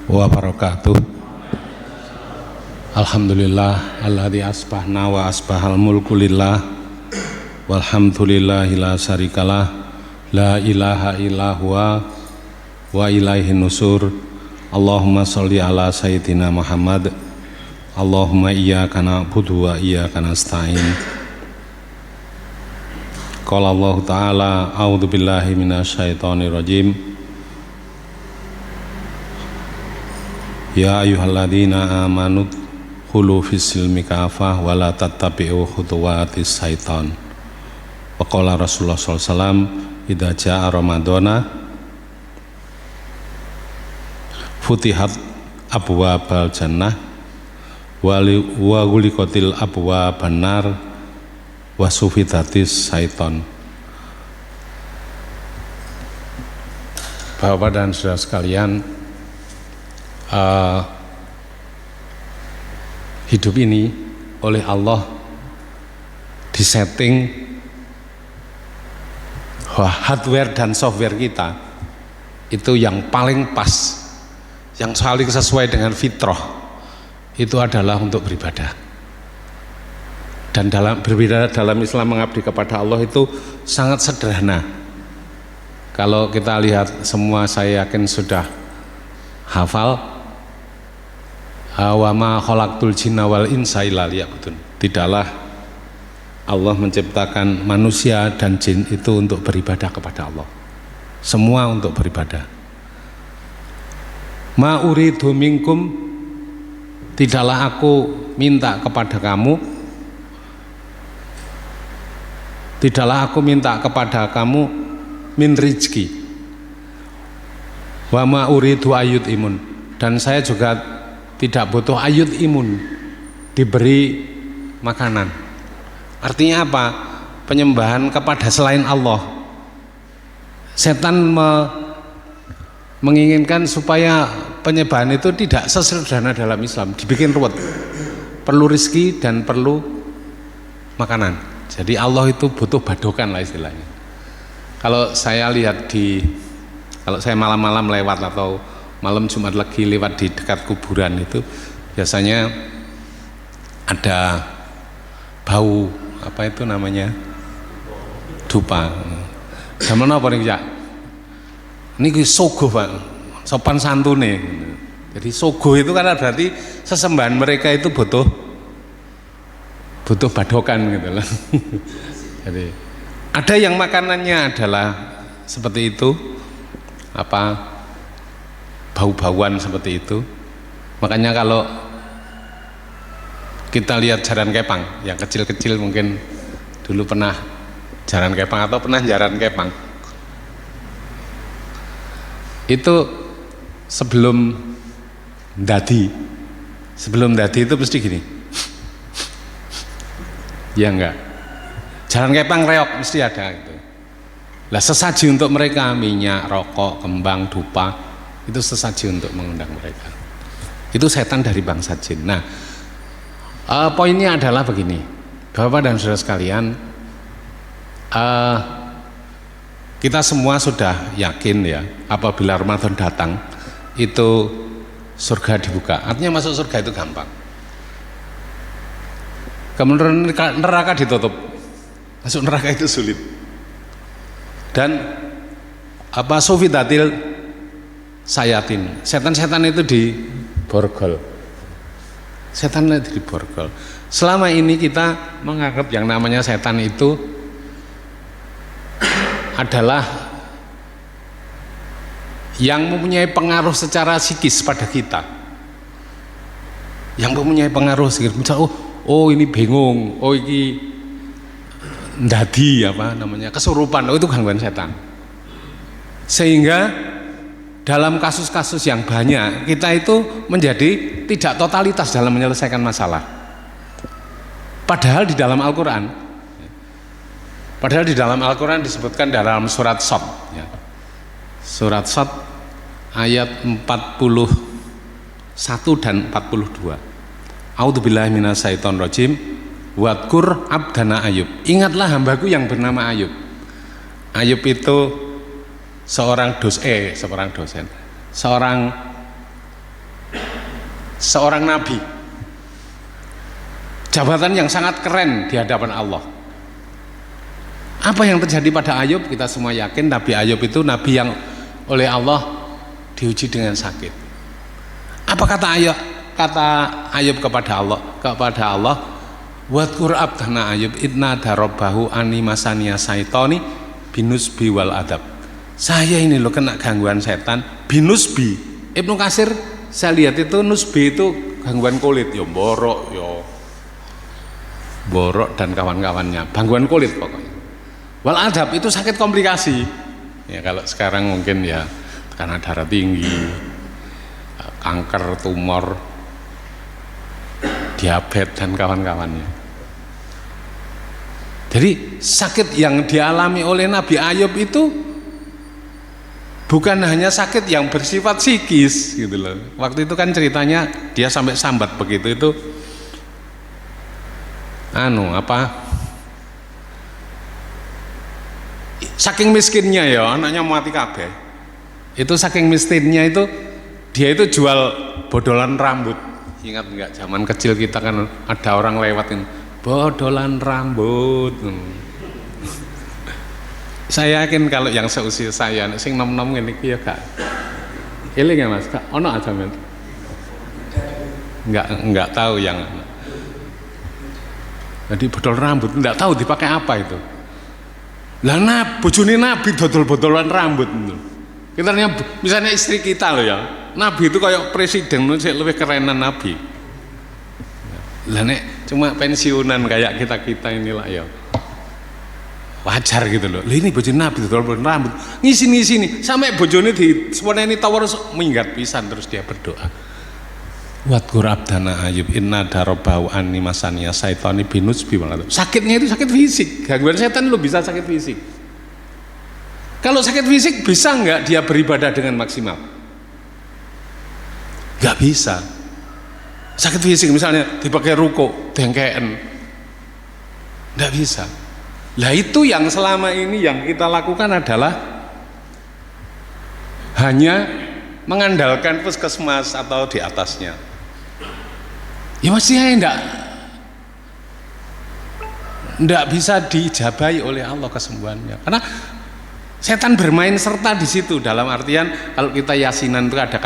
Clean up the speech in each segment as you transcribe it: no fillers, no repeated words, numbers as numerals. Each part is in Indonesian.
wabarakatuh. Alhamdulillah alladzi asbahna wa asbahal mulku lillah walhamdulillahi la syarikalah la ilaha illa huwa wa ilaihin nusur. Allahumma sholli ala sayyidina Muhammad. Allahumma iyyaka na'budu wa iyyaka nasta'in. Qala Allah ta'ala a'udzu billahi minasyaitonir rajim. Ya ayyuhalladzina amanu khulu fis-silmi kafah wa la tattabi'u khutuwatis syaiton. Wa qala Rasulullah sallallahu alaihi wasallam idza jaa ramadhana futihat abwabal jannah wa ghuliqatil abwaban nar wa sufidatis syaiton. Bapak dan saudara sekalian, hidup ini oleh Allah disetting hardware dan software kita itu yang paling pas, yang saling sesuai dengan fitrah, itu adalah untuk beribadah. Dan beribadah dalam Islam mengabdi kepada Allah itu sangat sederhana. Kalau kita lihat semua, saya yakin sudah hafal, wa ma khalaqtul jinna wal insa illa liya'budun. Tidaklah Allah menciptakan manusia dan jin itu untuk beribadah kepada Allah. Semua untuk beribadah. Ma uridu minkum, tidaklah aku minta kepada kamu, tidaklah aku minta kepada kamu min rizki wa ma uridu ayut imun, dan saya juga tidak butuh ayut imun, diberi makanan. Artinya apa? Penyembahan kepada selain Allah. Setan menginginkan supaya penyembahan itu tidak sesederhana dalam Islam, dibikin ruwet, perlu rizki dan perlu makanan. Jadi Allah itu butuh badokan lah istilahnya. Kalau saya lihat kalau saya malam-malam lewat atau malam Jumat Legi lewat di dekat kuburan itu, biasanya ada bau apa itu namanya, dupa. Zaman apa nih ya? Ini sogo Pak, sopan santune. Jadi sogo itu kan berarti sesembahan mereka itu butuh badokan gitu loh. Jadi ada yang makanannya adalah seperti itu, apa, bau-bauan seperti itu. Makanya kalau kita lihat jaran kepang yang kecil-kecil, mungkin dulu pernah jaran kepang atau pernah jaran kepang, itu sebelum dadi itu mesti gini, ya enggak, jaran kepang reok mesti ada gitu. Lah sesaji untuk mereka, minyak, rokok, kembang, dupa, itu sesaji untuk mengundang mereka. Itu setan dari bangsa jin. Nah, poinnya adalah begini, Bapak dan saudara sekalian, kita semua sudah yakin ya, apabila Ramadan datang itu surga dibuka. Artinya masuk surga itu gampang. Kemudian neraka ditutup, masuk neraka itu sulit. Dan apa, sufidatil sayatin, setan-setan itu diborgol. Setan itu diborgol. Selama ini kita menganggap yang namanya setan itu adalah yang mempunyai pengaruh secara psikis pada kita, yang mempunyai pengaruh psikis. Misalnya, oh ini bingung, oh ini ndadi apa namanya, kesurupan, oh itu gangguan setan. Sehingga dalam kasus-kasus yang banyak kita itu menjadi tidak totalitas dalam menyelesaikan masalah. Padahal di dalam Al-Quran disebutkan dalam surat Shad ya. Surat Shad ayat 41 dan 42. A'udzubillahi minasyaitonir rajim. Wadkur abdana Ayub. Ingatlah hambaku yang bernama Ayub. Ayub itu seorang dosen, seorang seorang nabi, jabatan yang sangat keren di hadapan Allah. Apa yang terjadi pada Ayub? Kita semua yakin Nabi Ayub itu nabi yang oleh Allah diuji dengan sakit. Apa kata Ayub kepada Allah? Wadkur abdana Ayub idna darobahu ani masaniya saitoni binusbi wal adab. Saya ini loh kena gangguan setan binusbi. Ibnu Katsir saya lihat itu nusbi itu gangguan kulit, yo borok dan kawan-kawannya, gangguan kulit pokoknya. Wal adab itu sakit komplikasi. Ya kalau sekarang mungkin ya karena darah tinggi, kanker, tumor, diabetes dan kawan-kawannya. Jadi sakit yang dialami oleh Nabi Ayub itu bukan hanya sakit yang bersifat psikis gitu loh. Waktu itu kan ceritanya dia sampai sambat begitu itu saking miskinnya ya anaknya mati kabeh. Itu saking miskinnya itu dia itu jual bodolan rambut. Ingat enggak zaman kecil kita kan ada orang lewat ini bodolan rambut. Saya yakin kalau yang seusia saya sing nom-nom ngene iki ya gak. Eling ya Mas, gak ono aja men. Enggak tahu yang. Jadi bodol rambut enggak tahu dipakai apa itu. Lah bojone Nabi dodol-bodolan rambut itu. Kita misalnya istri kita loh ya. Nabi itu kayak presiden lebih kerenan Nabi. Lah nek cuma pensiunan kayak kita inilah ya. Wajar gitu loh. Lah ini bojone Nabi dodol-bodolan rambut. Ngisi nih sampai bojone diseweneni tawar minggat pisan terus dia berdoa. Wadkur abdana Ayub inna darobahu anni masaniya saitani binusbi wal adab. Sakitnya itu sakit fisik. Gangguan setan lo bisa sakit fisik. Kalau sakit fisik bisa nggak dia beribadah dengan maksimal? Nggak bisa. Sakit fisik misalnya dipakai ruko, dengkeen, nggak bisa. Lah itu yang selama ini yang kita lakukan adalah hanya mengandalkan puskesmas atau di atasnya. Ya mestinya enggak bisa dijabahi oleh Allah kesembuhannya. Karena setan bermain serta di situ dalam artian kalau kita yasinan itu ada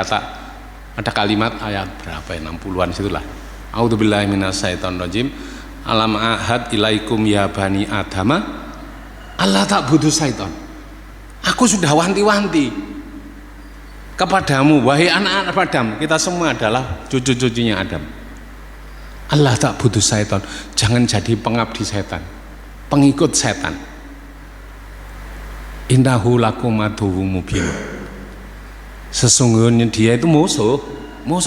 kalimat ayat berapa ya 60-an situlah. A'udzubillahi minasyaitonirrajim. Alam ahad ilaikum ya bani adama Allah ta'budu syaiton. Aku sudah wanti-wanti kepadamu wahai anak-anak Adam, kita semua adalah cucu-cucunya Adam. Allah tak butuh syaitan, jangan jadi pengabdi setan, pengikut setan. Innahu lakum aduwwum mubin. Sesungguhnya dia itu musuh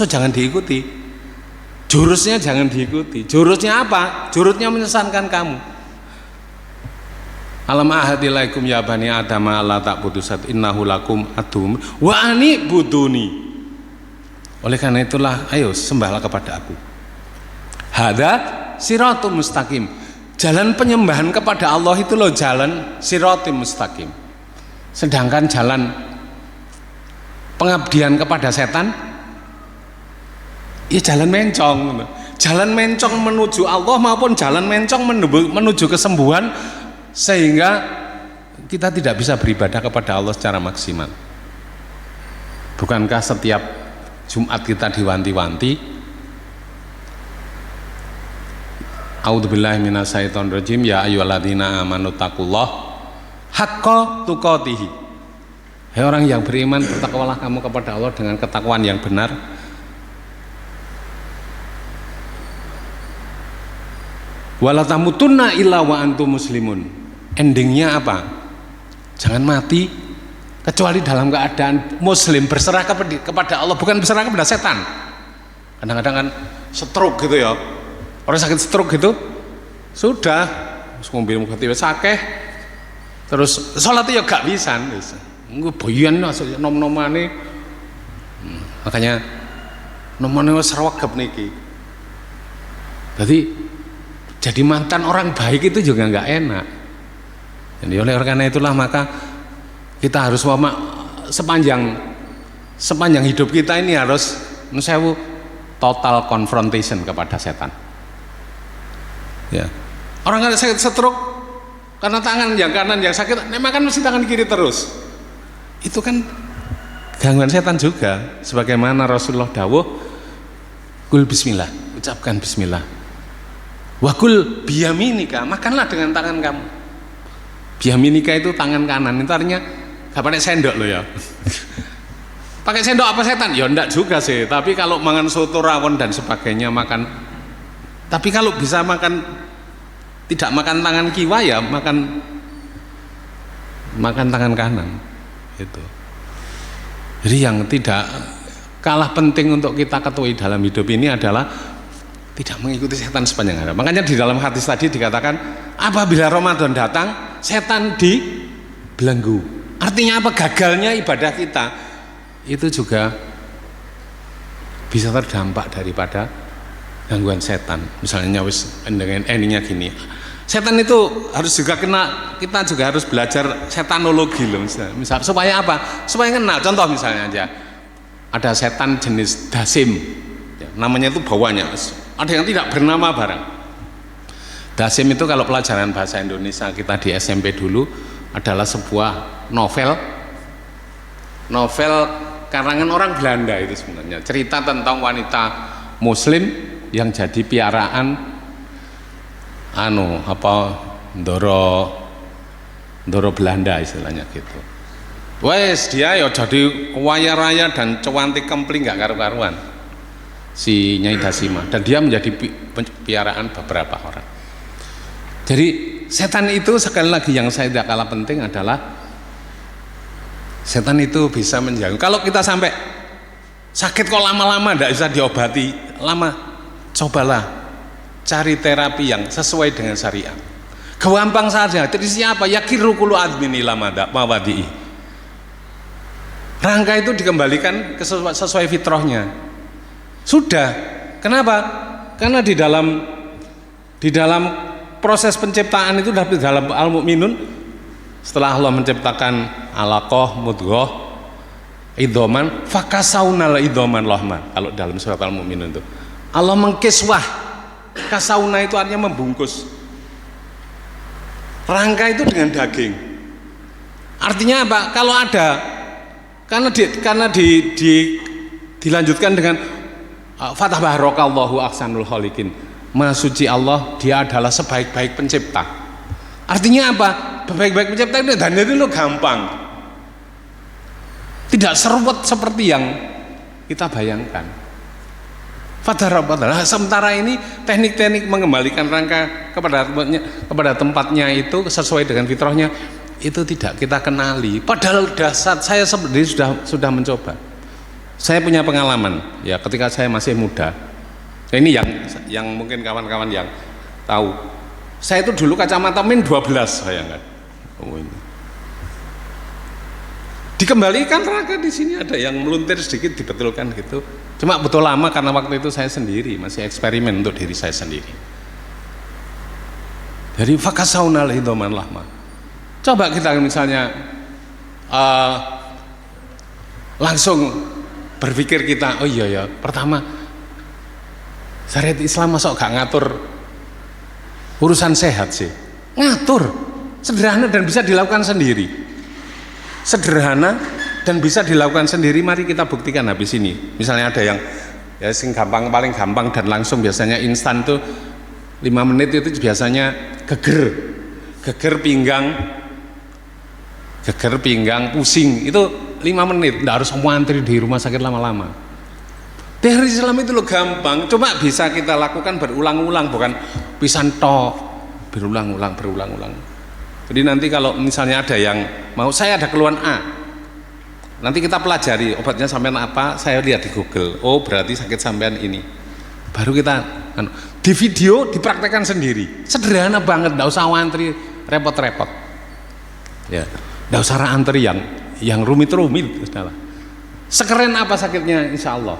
jangan diikuti. Jurusnya jangan diikuti. Jurusnya apa? Jurusnya menyesatkan kamu. Alam ahadilaikum ya bani Adam Allah tak putusat innahu lakum aduwwum wa ani buduni. Oleh karena itulah ayo sembahlah kepada aku. Hada siratul mustaqim. Jalan penyembahan kepada Allah itu loh jalan siratul mustaqim. Sedangkan jalan pengabdian kepada setan ya jalan mencong. Jalan mencong menuju Allah maupun jalan mencong menuju kesembuhan, sehingga kita tidak bisa beribadah kepada Allah secara maksimal. Bukankah setiap Jumat kita diwanti-wanti A'udzubillahi minasyaitonirrajim ya ayyuhalladzina amanu taqullaha haqqa tuqatih. Hai orang yang beriman, bertakwalah kamu kepada Allah dengan ketakwaan yang benar. Wala tamutunna illa wa antum muslimun. Endingnya apa? Jangan mati kecuali dalam keadaan muslim, berserah kepada Allah, bukan berserah kepada setan. Kadang-kadang kan stroke gitu ya, orang sakit stroke gitu sudah ngombe mukti wis akeh terus salat ya gak bisa nggo boyan nom-nomane. Makanya nomane wis rewegep niki. Jadi mantan orang baik itu juga nggak enak. Jadi oleh karena itulah maka kita harus sepanjang hidup kita ini harus nusewu total confrontation kepada setan. Ya. Orang ada sakit stroke karena tangan yang kanan yang sakit, makan mesti tangan kiri terus. Itu kan gangguan setan juga. Sebagaimana Rasulullah dawuh, kul bismillah, ucapkan bismillah. Wa kul biyaminika, makanlah dengan tangan kamu. Biyaminika itu tangan kanan, itu artinya gak pakai sendok loh ya. Pakai sendok apa setan? Ya enggak juga sih, tapi kalau makan soto rawon dan sebagainya makan. Tapi kalau bisa makan, tidak makan tangan kiwa ya makan tangan kanan itu. Jadi yang tidak kalah penting untuk kita ketahui dalam hidup ini adalah tidak mengikuti setan sepanjang hari. Makanya di dalam hadis tadi dikatakan apabila Ramadan datang setan dibelenggu. Artinya apa? Gagalnya ibadah kita itu juga bisa terdampak daripada gangguan setan. Misalnya wis dengan endingnya gini, setan itu harus juga kita juga harus belajar setanologi loh. Misal supaya apa? Supaya kenal. Contoh misalnya aja, ada setan jenis dasim, ya, namanya itu bawahnya. Ada yang tidak bernama barang. Dasim itu kalau pelajaran bahasa Indonesia kita di SMP dulu adalah sebuah novel karangan orang Belanda itu sebenarnya. Cerita tentang wanita Muslim yang jadi piaraan Ndoro Belanda istilahnya gitu. Wes dia ya jadi kaya raya dan cuantik kempling gak karu-karuan si Nyai Dasima, dan dia menjadi piaraan beberapa orang. Jadi setan itu sekali lagi yang saya tidak kalah penting adalah setan itu bisa menjauh. Kalau kita sampai sakit kok lama-lama tidak bisa diobati, cobalah cari terapi yang sesuai dengan syariat. Gampang saja. Jadi siapa? Yakiru kullu admin ila mawadi'i. Rangka itu dikembalikan ke sesuai fitrahnya. Sudah. Kenapa? Karena di dalam proses penciptaan itu di dalam Al-Mu'minun, setelah Allah menciptakan alaqah, mudghah, idhoman, fakasaunal idhoman lahman. Kalau dalam surat Al-Mu'minun itu Allah mengkiswah. Kasauna itu artinya membungkus rangka itu dengan daging. Artinya apa? Kalau ada, karena dilanjutkan dengan Fatah barakallahu ahsanul khaliqin, Maha suci Allah, dia adalah sebaik-baik pencipta. Artinya apa? Sebaik-baik pencipta itu dan itu gampang, tidak seruat seperti yang kita bayangkan. Nah, sementara ini teknik-teknik mengembalikan rangka kepada tempatnya itu sesuai dengan fitrahnya itu tidak kita kenali. Padahal dasar saya sendiri sudah mencoba. Saya punya pengalaman ya ketika saya masih muda. Ini yang mungkin kawan-kawan yang tahu. Saya itu dulu kacamata min 12 saya enggak. Oh ini. Dikembalikan rangka di sini ada yang meluntir sedikit dibetulkan gitu. Cuma betul lama karena waktu itu saya sendiri masih eksperimen untuk diri saya sendiri. Jadi fakasaunal hidoman lahma. Coba kita misalnya langsung berpikir kita, oh iya ya, pertama syariat Islam masuk gak ngatur urusan sehat sih. Ngatur, sederhana dan bisa dilakukan sendiri. Sederhana dan bisa dilakukan sendiri, mari kita buktikan habis ini. Misalnya ada yang ya sing gampang, paling gampang dan langsung biasanya instan tuh 5 menit itu biasanya geger pinggang pusing itu 5 menit, tidak harus antri di rumah sakit lama-lama. Teori Islam itu lo gampang, cuma bisa kita lakukan berulang-ulang, bukan pisan tok, berulang-ulang. Jadi nanti kalau misalnya ada yang mau, saya ada keluhan A, nanti kita pelajari obatnya sampean apa, saya lihat di Google, oh berarti sakit sampean ini, baru kita di video dipraktekkan sendiri, sederhana banget, tidak usah antri repot-repot, ya, tidak usah antri yang rumit-rumit. Sekeren apa sakitnya, insya Allah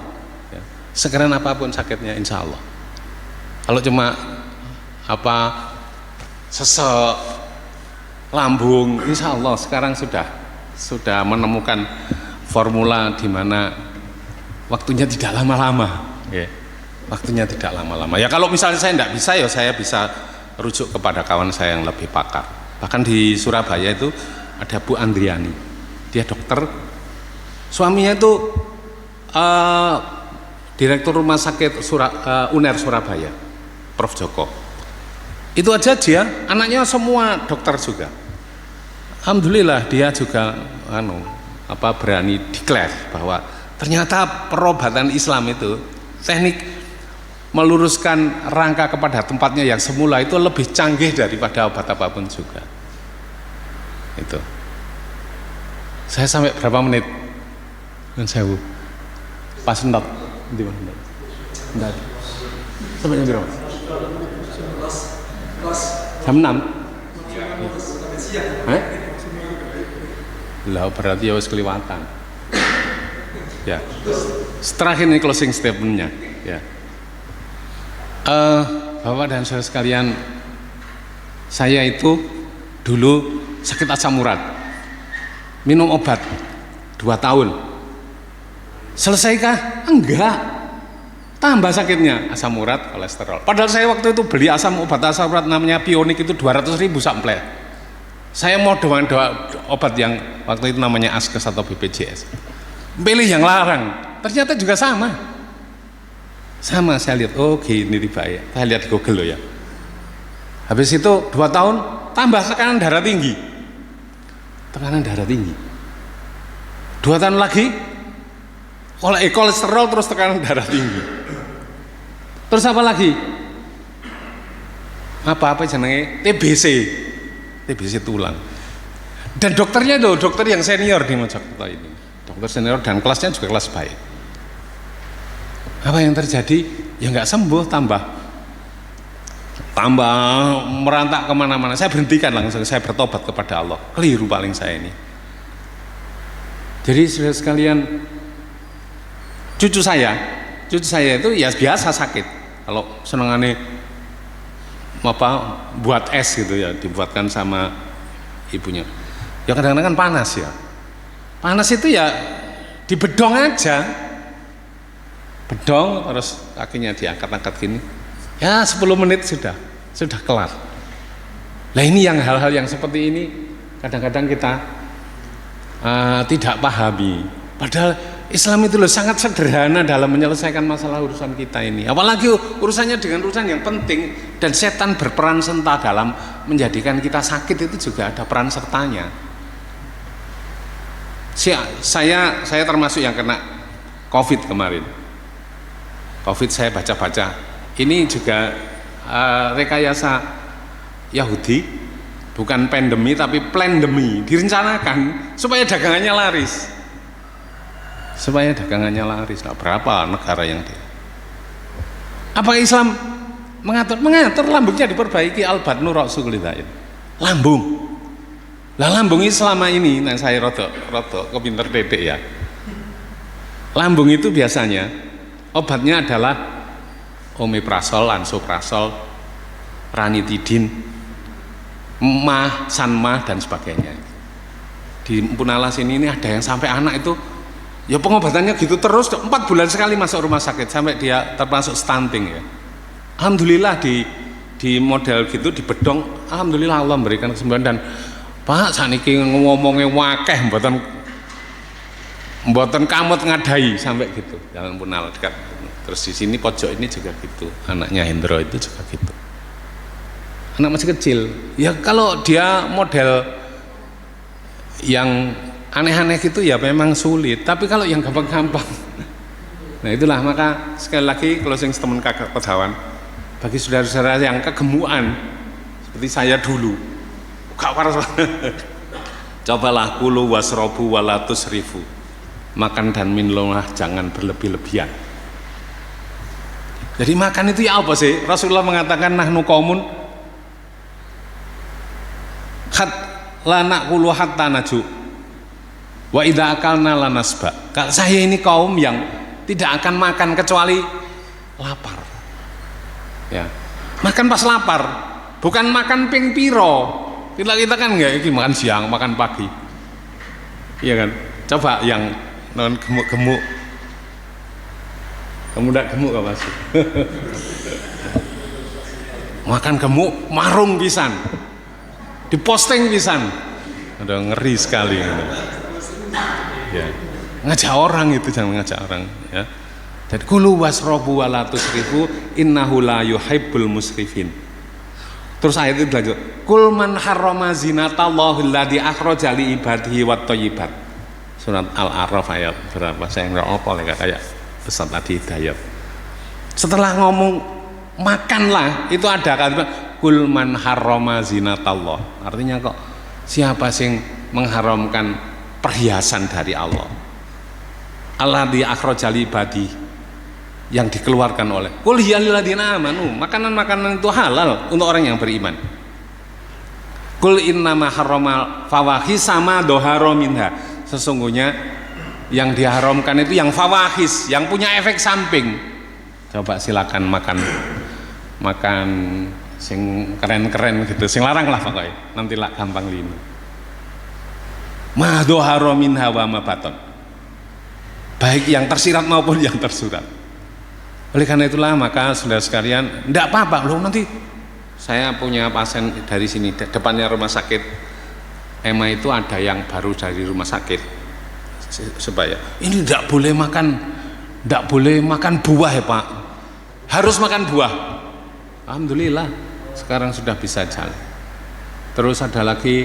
ya. Sekeren apapun sakitnya, insya Allah. Kalau cuma sesek lambung, insya Allah sekarang sudah menemukan formula di mana waktunya tidak lama-lama ya. waktunya tidak lama-lama. Ya kalau misalnya saya tidak bisa, ya saya bisa rujuk kepada kawan saya yang lebih pakar. Bahkan di Surabaya itu ada Bu Andriani, dia dokter, suaminya itu Direktur Rumah Sakit UNER Surabaya, Prof. Joko. Itu aja dia, anaknya semua dokter juga. Alhamdulillah dia juga berani declare bahwa ternyata perobatan Islam itu, teknik meluruskan rangka kepada tempatnya yang semula itu lebih canggih daripada obat apapun juga. Itu. Saya sampai berapa menit? Dan saya pas entot di mana? Entar. Sampai jam berapa? Jam 6. Lah berarti ya wis kelewatan. Ya. Terakhir ini closing statement-nya, ya. Bapak dan saudara sekalian, saya itu dulu sakit asam urat, minum obat 2 tahun. Selesaikah? Enggak, tambah sakitnya, asam urat, kolesterol. Padahal saya waktu itu beli obat asam urat namanya Pionik itu 200.000 sampai. Saya mau dengan obat yang waktu itu namanya Askes atau BPJS, pilih yang larang, ternyata juga sama, saya lihat, oh gini bahaya, saya lihat di Google loh ya. Habis itu 2 tahun tambah tekanan darah tinggi, 2 tahun lagi kolesterol, terus tekanan darah tinggi, terus apa lagi, apa jenenge TBC tulang. Dan dokternya itu dokter yang senior di Mojokerto ini, dokter senior dan kelasnya juga kelas baik. Apa yang terjadi? Ya nggak sembuh, tambah merantak kemana-mana. Saya berhentikan langsung, saya bertobat kepada Allah. Keliru paling saya ini. Jadi saudara sekalian, cucu saya itu ya biasa sakit. Kalau senengane buat es gitu ya, dibuatkan sama ibunya. Ya kadang-kadang kan panas ya. Panas itu ya dibedong aja. Bedong terus kakinya diangkat-angkat gini. Ya 10 menit sudah kelar. Nah ini yang hal-hal yang seperti ini kadang-kadang kita tidak pahami. Padahal Islam itu loh sangat sederhana dalam menyelesaikan masalah urusan kita ini. Apalagi urusannya dengan urusan yang penting, dan setan berperan serta dalam menjadikan kita sakit itu juga ada peran sertanya. Saya termasuk yang kena COVID kemarin. COVID saya baca-baca. Ini juga rekayasa Yahudi, bukan pandemi tapi plandemi, direncanakan supaya dagangannya laris. Nah, berapa negara yang dia? Apa Islam mengatur lambungnya diperbaiki, albat nur rasulillahi. Lambung. Lah lambung ini selama ini, nah saya rotok kepinter dedek ya. Lambung itu biasanya obatnya adalah omeprazol, lansoprazol, ranitidin, sanmah dan sebagainya. Di Punalas ini ada yang sampai anak itu ya pengobatannya gitu terus, 4 bulan sekali masuk rumah sakit sampai dia termasuk stunting ya. Alhamdulillah di model gitu, di bedong, alhamdulillah Allah memberikan kesembuhan. Dan Pak saniki ngomongnya wakeh mboten kamut ngadai sampai gitu. Jalan Punal dekat. Terus di sini pojok ini juga gitu. Anaknya Hendro itu juga gitu. Anak masih kecil. Ya kalau dia model yang aneh-aneh gitu ya memang sulit, tapi kalau yang gampang-gampang, nah itulah. Maka sekali lagi closing statement kakak Pedawan, bagi saudara-saudara yang kegemukan seperti saya dulu, gak waras cobalah kulu wasrobu walatus rifu, makan dan minumlah jangan berlebih-lebihan. Jadi makan itu ya apa sih? Rasulullah mengatakan nahnu qaumun khat la naqulu hatta naju wa idza akalna lanasba. Saya ini kaum yang tidak akan makan kecuali lapar. Ya. Makan pas lapar, bukan makan ping piro. Kita kan enggak makan siang, makan pagi. Iya kan? Coba yang non gemuk-gemuk Kamu ndak gemuk gak masuk. Makan gemuk, marung pisan. Diposting pisan. Udah ngeri sekali gitu. Ya. Ngajak orang itu, jangan ngajak orang ya. Jadi kulu wasrobu wala tusrifu innahu la yuhibbul musrifin. Terus ayat itu lanjut. Kul man harrama zinatallahi allati akhraja li ibadihi wat thayyibat. Surat Al-A'raf ayat berapa? Saya enggak hafal ya kayak Ustaz tadi Hidayat. Setelah ngomong makanlah itu ada kalimat kul man harrama zinatallah. Artinya kok siapa sing mengharamkan perhiasan dari Allah? Alladzi akhraja li ibadi, yang dikeluarkan oleh qul hiya lil ladzina amanu. Makanan-makanan itu halal untuk orang yang beriman. Qul innama harrama fawahisa ma dhahara minha. Sesungguhnya yang diharamkan itu yang fawahis, yang punya efek samping. Coba silakan makan sing keren-keren gitu, sing larang lah pokoknya. Nanti lah gampang linu. Ma dhahara minha wa ma baton. Baik yang tersirat maupun yang tersurat. Oleh karena itulah maka saudara sekalian, enggak apa-apa loh, nanti saya punya pasien dari sini depannya rumah sakit Ema itu ada yang baru dari rumah sakit supaya ini enggak boleh makan buah ya Pak, harus makan buah. Alhamdulillah sekarang sudah bisa jalan. Terus ada lagi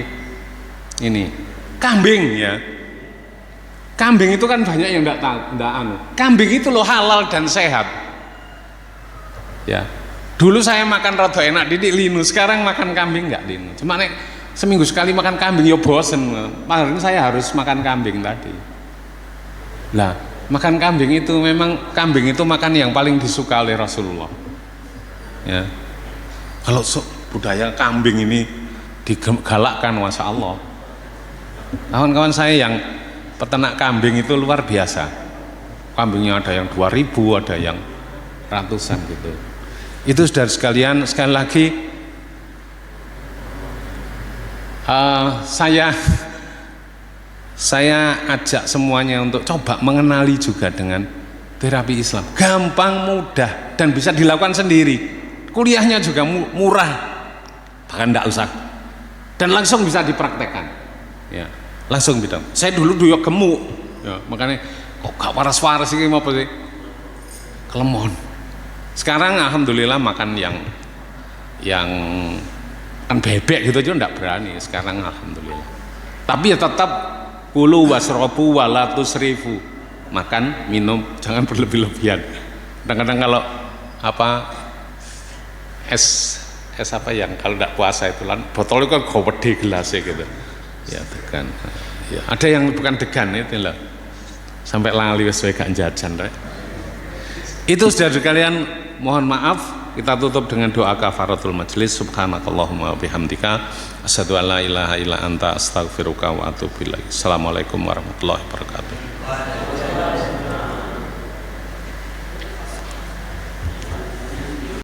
ini kambing ya. Kambing itu kan banyak yang enggak anu. Kambing itu loh halal dan sehat. Ya. Dulu saya makan rada enak didik linu, sekarang makan kambing enggak linu. Cuma nek seminggu sekali makan kambing ya bosen. Makanya saya harus makan kambing tadi. Lah, makan kambing itu memang kambing itu makan yang paling disuka oleh Rasulullah. Ya. Kalau budaya kambing ini digalakkan, masya Allah. Kawan-kawan saya yang peternak kambing itu luar biasa. Kambingnya ada yang 2000, ada yang ratusan gitu. Itu saudara sekalian, sekali lagi saya ajak semuanya untuk coba mengenali juga dengan terapi Islam. Gampang, mudah, dan bisa dilakukan sendiri. Kuliahnya juga murah, bahkan tidak usah, dan langsung bisa dipraktekkan. Ya. Langsung bidang. Saya dulu gemuk, ya, makanya kok gak waras-waras ini apa sih? Kelemon. Sekarang alhamdulillah makan yang kan bebek gitu aja enggak berani sekarang alhamdulillah. Tapi ya tetap kulu wasrobu wala tusrifu. Makan, minum jangan berlebih-lebihan. Kadang-kadang kalau es apa yang kalau enggak puasa itu kan botolnya kan gede gelasnya gitu. Ya degan. Ya, ada yang bukan degan itu loh. Sampai lali wis gak jajan rek. Itu saudara sekalian, mohon maaf, kita tutup dengan doa kafaratul majlis. Subhanakallahumma bihamdika asyhadu an la ilaha illa anta astaghfiruka wa atubu ilaik. Assalamualaikum warahmatullahi wabarakatuh.